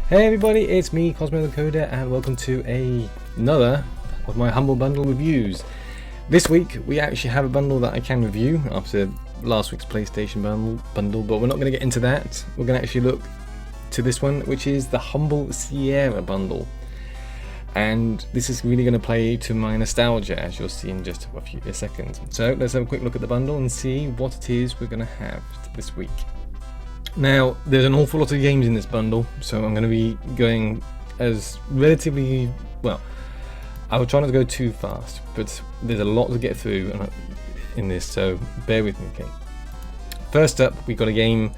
Hey everybody, it's me, Cosmo the Coder, and welcome to another of my humble bundle reviews. This week we actually have a bundle that I can review after last week's PlayStation bundle, but we're not going to get into that. We're going to actually look to this one, which is the Humble Sierra bundle. And this is really going to play to my nostalgia, as you'll see in just a few seconds. So let's have a quick look at the bundle and see what it is we're going to have this week. Now, there's an awful lot of games in this bundle, so I'm going to be going as relatively, well, I will try not to go too fast, but there's a lot to get through in this, so bear with me, okay? First up, we've got a game,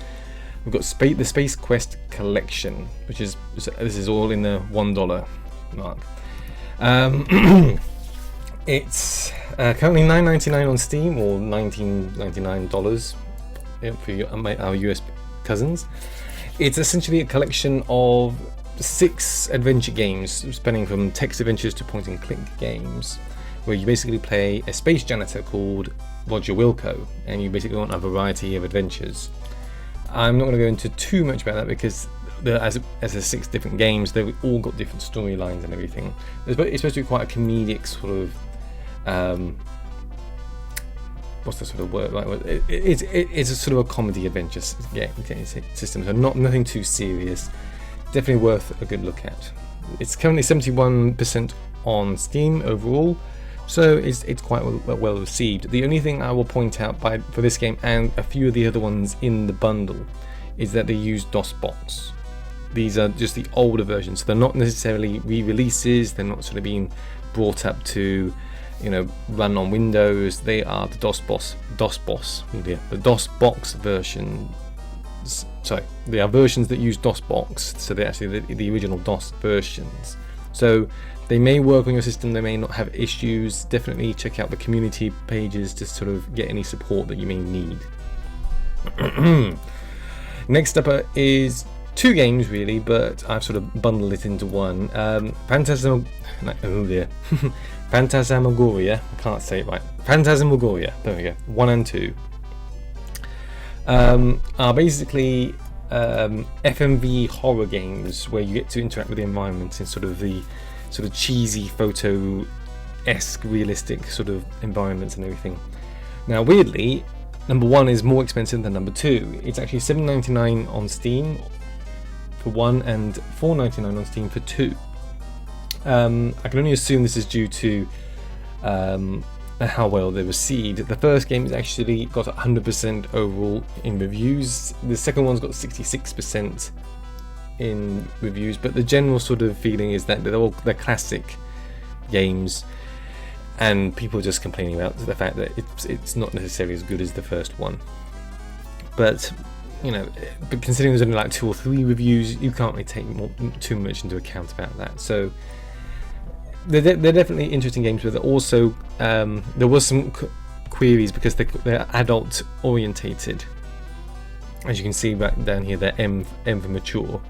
we've got the Space Quest Collection, which is, this is all in the $1 mark. It's currently $9.99 on Steam, or $19.99 for our US cousins. It's essentially a collection of 6 adventure games spanning from text adventures to point and click games, where you basically play a space janitor called Roger Wilco, and you basically want a variety of adventures. I'm not going to go into too much about that because as there's 6 different games, they've all got different storylines and everything. It's supposed to be quite a comedic sort of what's the sort of word? It's a sort of a comedy adventure system, so nothing too serious. Definitely worth a good look at. It's currently 71% on Steam overall, so it's quite well received. The only thing I will point out for this game and a few of the other ones in the bundle is that they use DOSBox. These are just the older versions, so they're not necessarily re-releases. They're not sort of being brought up to, you know, run on Windows. They are the DOSBox version. Sorry, they are versions that use DOSBox, so they're actually the original DOS versions. So they may work on your system, they may not have issues. Definitely check out the community pages to sort of get any support that you may need. Next up is 2 games really, but I've sort of bundled it into one. Phantasmagoria, I can't say it right. Phantasmagoria, there we go. 1 and 2 are basically FMV horror games where you get to interact with the environment in sort of cheesy photo-esque realistic sort of environments and everything. Now weirdly, number 1 is more expensive than number 2. It's actually $7.99 on Steam for 1 and $4.99 on Steam for 2. I can only assume this is due to how well they received. The first game has actually got 100% overall in reviews. The second one's got 66% in reviews, but the general sort of feeling is that they're classic games, and people are just complaining about the fact that it's not necessarily as good as the first one. But you know, but considering there's only like 2 or 3 reviews, you can't really take too much into account about that. So they're definitely interesting games, but also there was some queries because they're adult orientated. As you can see right down here, they're M for mature.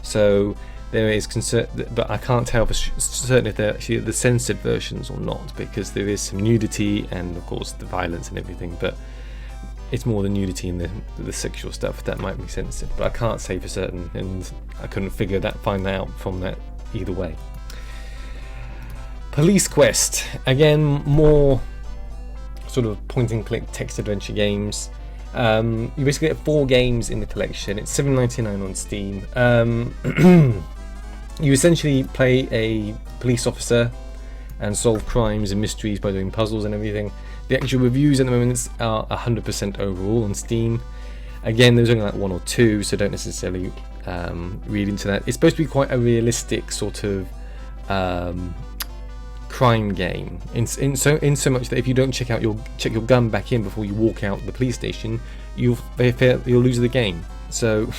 So there is concern, but I can't tell for certain if they're actually the censored versions or not, because there is some nudity and of course the violence and everything, but it's more the nudity and the sexual stuff that might be censored. But I can't say for certain, and I couldn't find that out from that either way. Police Quest, again, more sort of point and click text adventure games. You basically get 4 games in the collection. It's $7.99 on Steam. You essentially play a police officer and solve crimes and mysteries by doing puzzles and everything. The actual reviews at the moment are 100% overall on Steam. Again, there's only like 1 or 2, so don't necessarily read into that. It's supposed to be quite a realistic sort of crime game, in so much that if you don't check your gun back in before you walk out the police station, you'll lose the game. So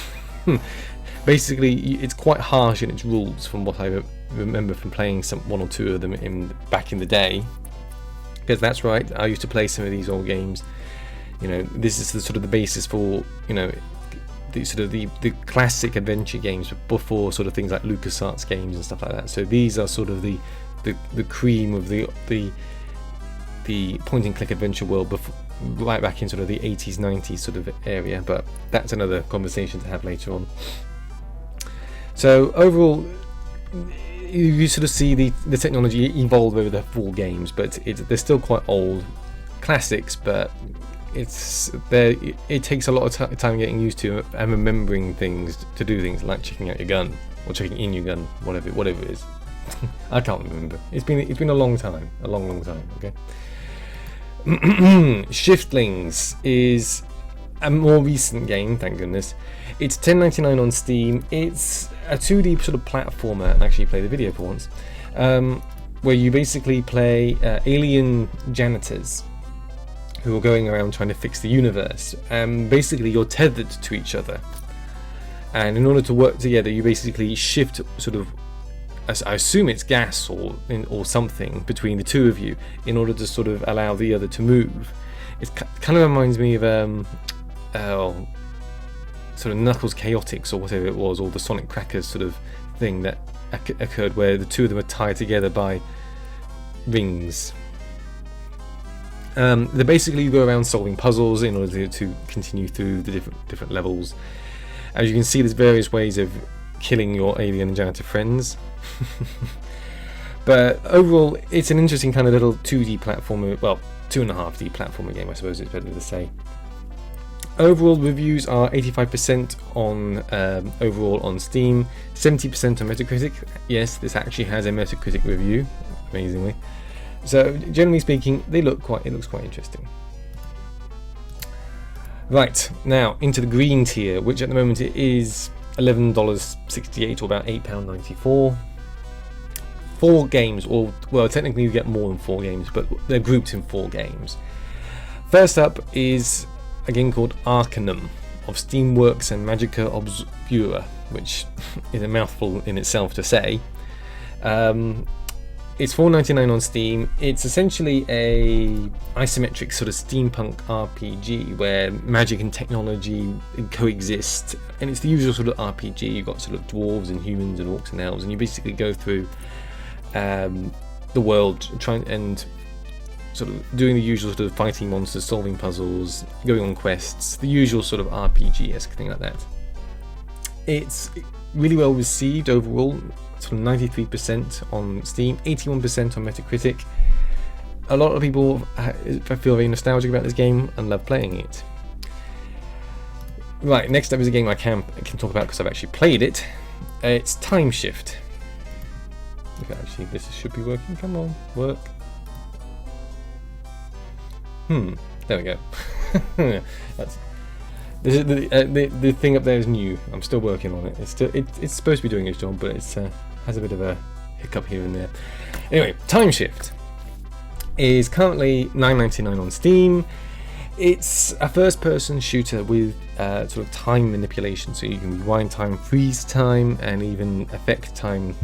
basically, it's quite harsh in its rules, from what I remember from playing 1 or 2 of them back in the day. Because that's right, I used to play some of these old games. You know, this is the sort of the basis for, you know, the classic adventure games before sort of things like LucasArts games and stuff like that. So these are sort of the cream of the point and click adventure world right back in sort of the 80s 90s sort of area, but that's another conversation to have later on. So overall, you sort of see the technology evolve over the 4 games, but they're still quite old classics, but it takes a lot of time getting used to and remembering things to do things like checking out your gun or checking in your gun, whatever it is. I can't remember. It's been a long time, long time. Okay. Shiftlings is a more recent game, thank goodness. It's $10.99 on Steam. It's a 2D sort of platformer, and actually play the video for once, where you basically play alien janitors who are going around trying to fix the universe. Basically, you're tethered to each other, and in order to work together, you basically shift sort of, I assume it's gas or something between the two of you in order to sort of allow the other to move. It kind of reminds me of sort of Knuckles Chaotix or whatever it was, or the Sonic Crackers sort of thing that occurred where the two of them are tied together by rings. They basically go around solving puzzles in order to continue through the different levels. As you can see, there's various ways of killing your alien and janitor friends. But overall, it's an interesting kind of little 2D platformer, well, 2.5D platformer game, I suppose it's better to say. Overall reviews are 85% on overall on Steam, 70% on Metacritic. Yes, this actually has a Metacritic review, amazingly. So generally speaking, it looks quite interesting. Right, now into the green tier, which at the moment it is $11.68 or about £8.94. 4 games, or well, technically you get more than 4 games, but they're grouped in 4 games. First up is a game called Arcanum of Steamworks and Magica Obscura, which is a mouthful in itself to say. It's $4.99 on Steam. It's essentially a isometric sort of steampunk RPG where magic and technology coexist, and it's the usual sort of RPG. You've got sort of dwarves and humans and orcs and elves, and you basically go through the world trying and sort of doing the usual sort of fighting monsters, solving puzzles, going on quests, the usual sort of RPG-esque thing like that. It's really well received overall, sort of 93% on Steam, 81% on Metacritic. A lot of people feel very nostalgic about this game and love playing it. Right, next up is a game I can talk about because I've actually played it. It's Timeshift. Okay, actually, this should be working. Come on, work. There we go. The thing up there is new. I'm still working on it. It's supposed to be doing its job, but it has a bit of a hiccup here and there. Anyway, Timeshift is currently $9.99 on Steam. It's a first-person shooter with sort of time manipulation, so you can rewind time, freeze time, and even affect time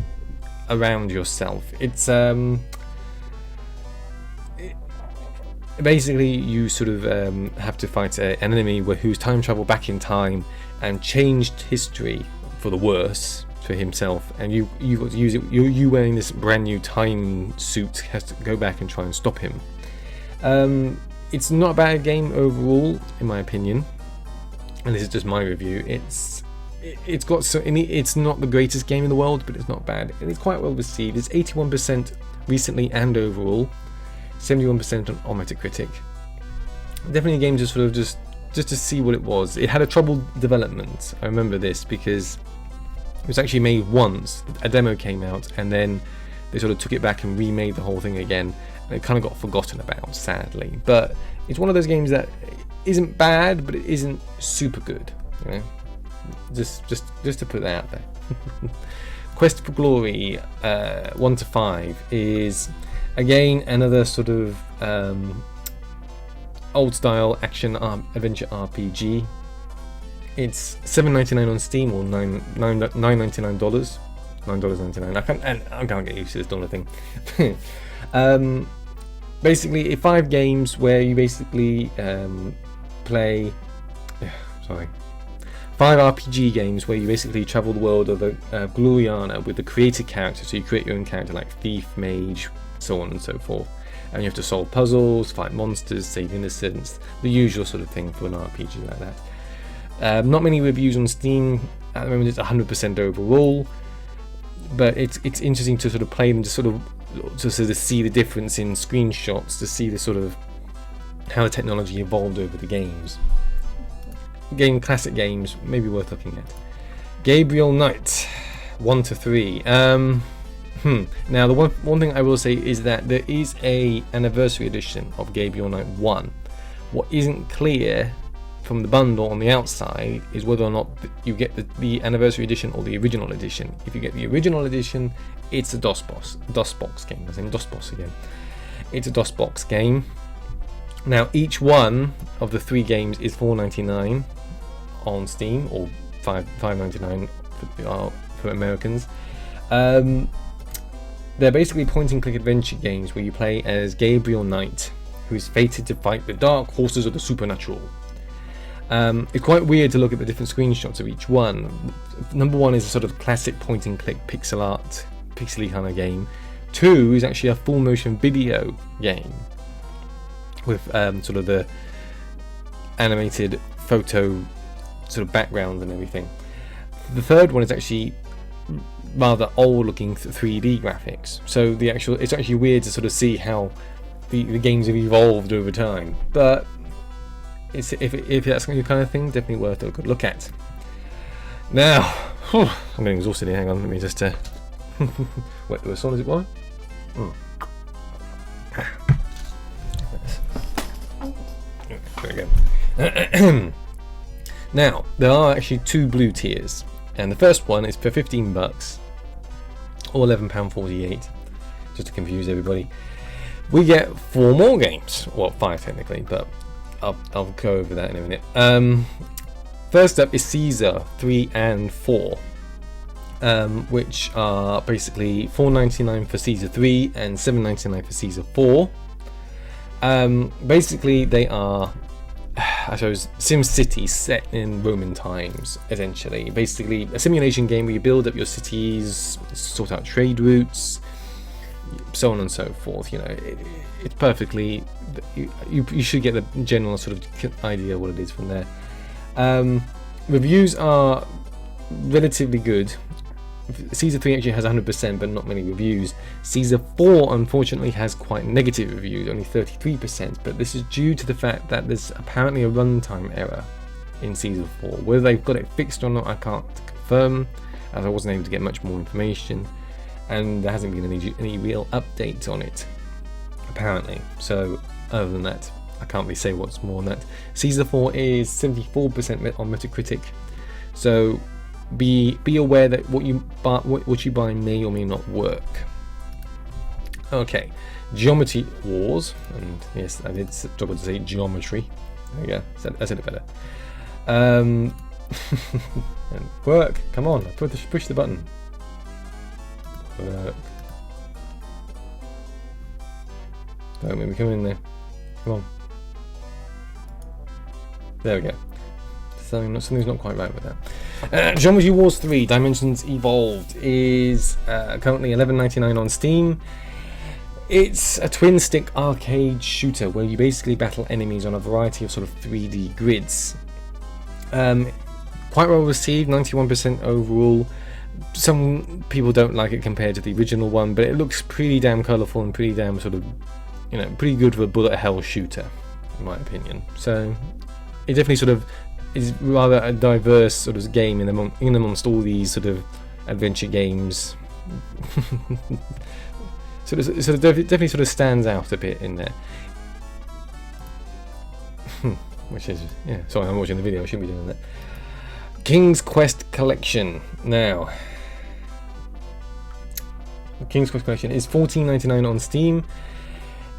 around yourself. It's basically you sort of have to fight an enemy who's time traveled back in time and changed history for the worse for himself, and you've got to use it. You wearing this brand new time suit has to go back and try and stop him. It's not a bad game overall, in my opinion, and this is just my review. It's not the greatest game in the world, but it's not bad, and it's quite well received. It's 81% recently and overall, 71% on Metacritic. Definitely a game just to see what it was. It had a troubled development. I remember this because it was actually made once. A demo came out, and then they sort of took it back and remade the whole thing again, and it kind of got forgotten about, sadly. But it's one of those games that isn't bad, but it isn't super good. You know, just to put that out there. Quest for Glory 1 to 5 is again another sort of old style action adventure RPG. It's $7.99 on Steam, or $9.99. $9.99. I can't get used to this dollar thing. Basically, 5 games where you basically play. 5 RPG games where you basically travel the world of Gloriana with the created character. So you create your own character like thief, mage, so on and so forth, and you have to solve puzzles, fight monsters, save innocents, the usual sort of thing for an RPG like that. Not many reviews on Steam. At the moment, it's 100% overall, but it's interesting to sort of play them to sort of see the difference in screenshots, to see the sort of how the technology evolved over the games. Classic games, maybe worth looking at. Gabriel Knight, 1 to 3. Now the one thing I will say is that there is a anniversary edition of Gabriel Knight 1. What isn't clear from the bundle on the outside is whether or not you get the anniversary edition or the original edition. If you get the original edition, it's a DOSBox game. I'm saying DOSBox again. It's a DOSBox game. Now each one of the 3 games is $4.99 on Steam, or $5.99 for Americans. They're basically point-and-click adventure games where you play as Gabriel Knight, who is fated to fight the dark forces of the supernatural. It's quite weird to look at the different screenshots of each one. Number 1 is a sort of classic point-and-click pixel art, pixely kind of game. 2 is actually a full-motion video game with sort of the animated photo sort of backgrounds and everything. The third one is actually rather old-looking 3D graphics. So it's actually weird to sort of see how the games have evolved over time. But if that's your kind of thing, definitely worth a good look at. Now, I'm getting exhausted here. Hang on, let me just wait. As soon as it was. There we go. Now, there are actually 2 blue tiers, and the first one is for $15 or £11.48, just to confuse everybody. We get 4 more games, well 5 technically, but I'll go over that in a minute. First up is Caesar 3 and 4, which are basically $4.99 for Caesar 3 and $7.99 for Caesar 4. Basically they are, I suppose, SimCity set in Roman times, essentially. Basically a simulation game where you build up your cities, sort out trade routes, so on and so forth. You know, it's perfectly, you should get the general sort of idea of what it is from there. Reviews are relatively good. Caesar 3 actually has 100%, but not many reviews. Caesar 4 unfortunately has quite negative reviews, only 33%, but this is due to the fact that there's apparently a runtime error in Caesar 4. Whether they've got it fixed or not, I can't confirm, as I wasn't able to get much more information, and there hasn't been any real update on it, apparently. So other than that, I can't really say what's more than that. Caesar 4 is 74% on Metacritic, so be aware that what you buy may or may not work. Okay, Geometry Wars, and yes, I did struggle to say geometry. There you go, I said it better. And work, come on, push the button. Work. Don't make me come in there. Come on. There we go. Something's not quite right with that. Geometry Wars 3 Dimensions Evolved is currently $11.99 on Steam. It's a twin stick arcade shooter where you basically battle enemies on a variety of sort of 3D grids. Quite well received, 91% overall. Some people don't like it compared to the original one, but it looks pretty damn colourful and pretty damn sort of, you know, pretty good for a bullet hell shooter, in my opinion. So it definitely sort of is rather a diverse sort of game in amongst all these sort of adventure games. So it definitely sort of stands out a bit in there. Which is, yeah, sorry, I'm watching the video, I shouldn't be doing that. King's Quest Collection. Now, the King's Quest Collection is $14.99 on Steam.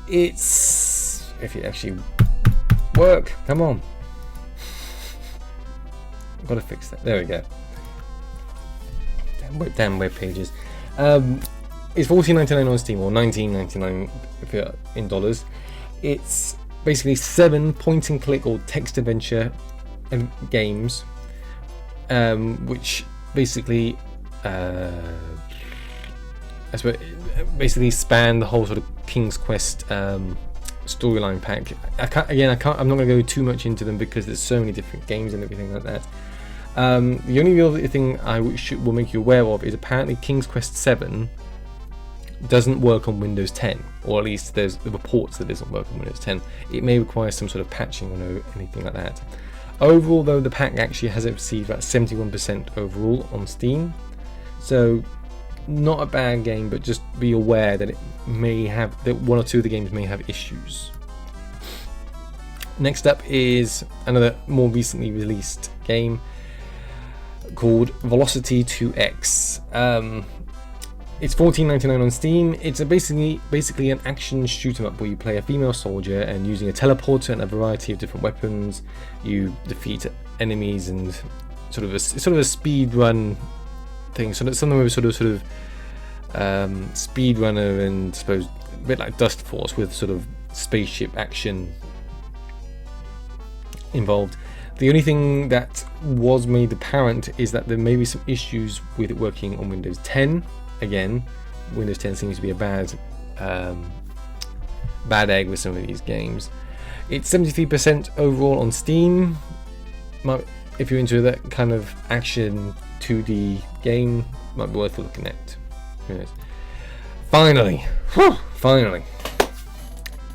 It's, if it actually work, come on. I've got to fix that. There we go. Damn web pages. It's $14.99 on Steam, or $19.99 if you're in dollars. It's basically 7 point-and-click or text adventure games, which basically, I suppose, basically span the whole sort of King's Quest storyline pack. I'm not going to go too much into them because there's so many different games and everything like that. The only other thing I will make you aware of is apparently King's Quest 7 doesn't work on Windows 10, or at least there's the reports that it doesn't work on Windows 10. It may require some sort of patching or anything like that. Overall, though, the pack actually has received about 71% overall on Steam, so not a bad game, but just be aware that it may have that one or two of the games may have issues. Next up is another more recently released game called Velocity 2X. It's $14.99 on Steam. It's basically an action shoot 'em up where you play a female soldier, and using a teleporter and a variety of different weapons, you defeat enemies, and it's sort of a speed run thing. So that's something with sort of speed runner, and I suppose a bit like Dust Force with sort of spaceship action involved. The only thing that was made apparent is that there may be some issues with it working on Windows 10. Again, Windows 10 seems to be a bad egg with some of these games. It's 73% overall on Steam. If you're into that kind of action 2D game, might be worth looking at. Who knows? Finally,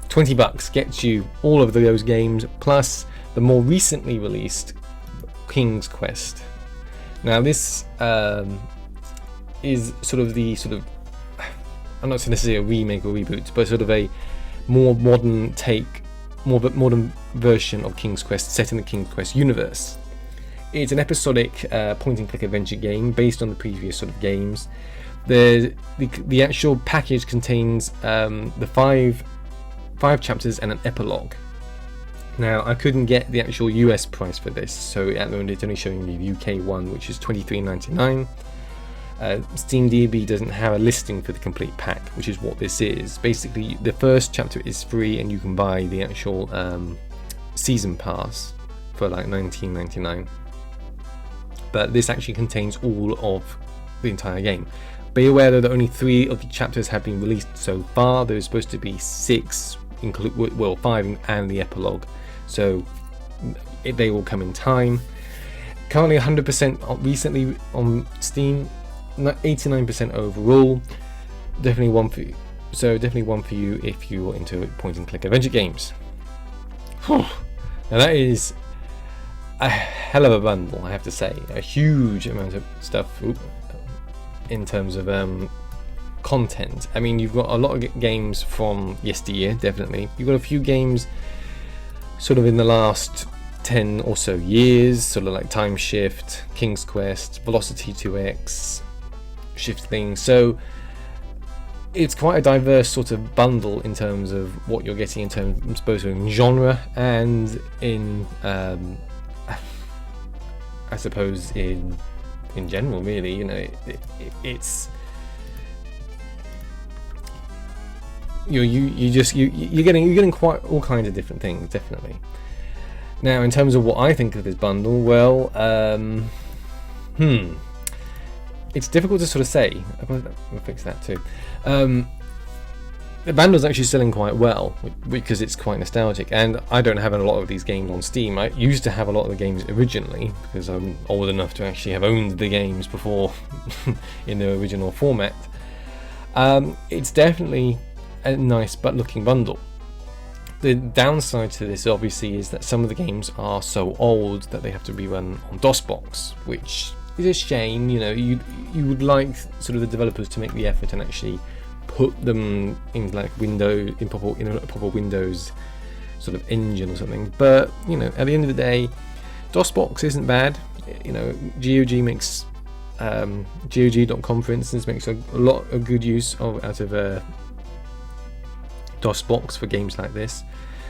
$20 gets you all of those games plus the more recently released King's Quest. Now this is sort of I'm not necessarily a remake or reboot, but sort of a more modern version of King's Quest set in the King's Quest universe. It's an episodic point-and-click adventure game based on the previous sort of games. The actual package contains the five chapters and an epilogue. Now, I couldn't get the actual US price for this, so at the moment it's only showing me the UK one, which is $23.99. SteamDB doesn't have a listing for the complete pack, which is what this is. Basically, the first chapter is free, and you can buy the actual season pass for like $19.99. But this actually contains all of the entire game. Be aware though that only 3 of the chapters have been released so far. There's supposed to be 6, 5 and the epilogue. So they will come in time. Currently 100% recently on Steam, 89% overall. Definitely one for you. So definitely one for you if you're into point-and-click adventure games. Now that is a hell of a bundle, I have to say. A huge amount of stuff in terms of content. I mean, you've got a lot of games from yesteryear, definitely. You've got a few games sort of in the last 10 or so years, sort of like Timeshift, King's Quest, Velocity 2X, Shiftling. So it's quite a diverse sort of bundle in terms of what you're getting in terms both in genre and in I suppose in general, really. You know, it's you're getting quite all kinds of different things, definitely. Now, in terms of what I think of this bundle, well, it's difficult to sort of say. I'll fix that too. The bundle's actually selling quite well because it's quite nostalgic, and I don't have a lot of these games on Steam. I used to have a lot of the games originally because I'm old enough to actually have owned the games before in their original format. It's definitely a nice but looking bundle. The downside to this obviously is that some of the games are so old that they have to be run on DOSBox, which is a shame. You know, you would like sort of the developers to make the effort and actually put them in like Windows in a proper Windows sort of engine or something. But you know, at the end of the day, DOSBox isn't bad. You know, GOG makes GOG.com, for instance, makes a lot of good use out of DOSBox for games like this.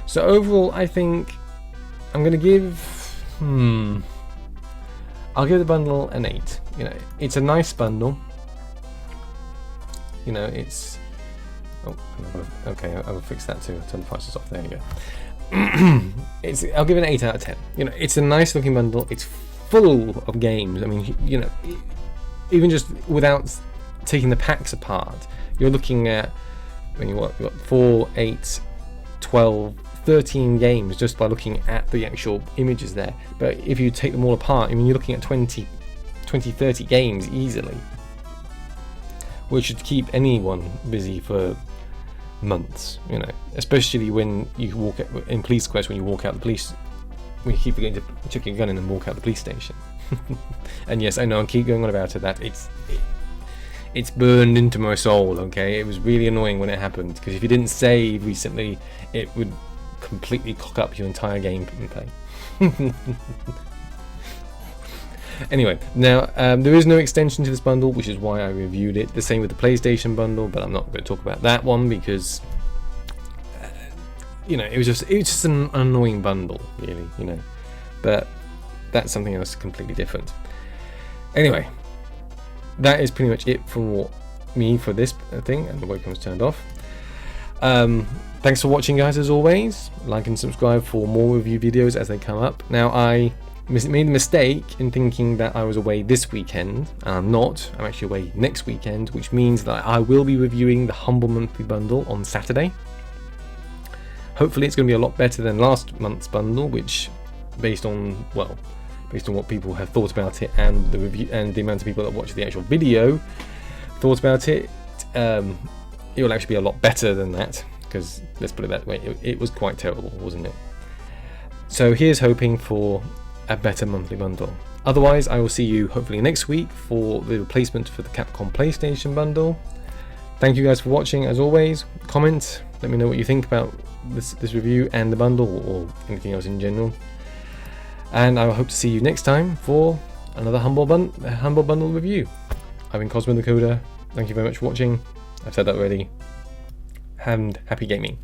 So overall, I think I'm going to give I'll give the bundle an 8. You know, it's a nice bundle. You know, it's okay, I'll fix that too. I'll turn the prices off. There you go. I'll give it an 8 out of 10. You know, it's a nice looking bundle. It's full of games. I mean, you know, even just without taking the packs apart, you're looking at, I mean, what 4, 8, 12, 13 games just by looking at the actual images there. But if you take them all apart, I mean, you're looking at 20, 30 games easily, which should keep anyone busy for months, you know, especially when you walk out, in Police Quest, when you walk out the police, when you keep forgetting to check your gun in and walk out the police station. And yes, I know I keep going on about it, that it's burned into my soul, okay? It was really annoying when it happened, because if you didn't save recently, it would completely cock up your entire gameplay. Anyway, now there is no extension to this bundle, which is why I reviewed it. The same with the PlayStation bundle, but I'm not going to talk about that one because you know, it was just an annoying bundle, really, you know. But that's something else completely different. Anyway, that is pretty much it for me for this thing, and the webcam's turned off. Thanks for watching, guys, as always. Like and subscribe for more review videos as they come up. Now, I made the mistake in thinking that I was away this weekend, and I'm not. I'm actually away next weekend, which means that I will be reviewing the Humble Monthly Bundle on Saturday. Hopefully it's going to be a lot better than last month's bundle, which, based on what people have thought about it and the review and the amount of people that watched the actual video thought about it, it will actually be a lot better than that, because let's put it that way, it was quite terrible, wasn't it? So here's hoping for a better monthly bundle. Otherwise, I will see you hopefully next week for the replacement for the Capcom PlayStation bundle. Thank you guys for watching, as always. Comment, let me know what you think about this review and the bundle, or anything else in general. And I hope to see you next time for another Humble Bundle review. I've been Cosmo the Coder. Thank you very much for watching. I've said that already. And happy gaming.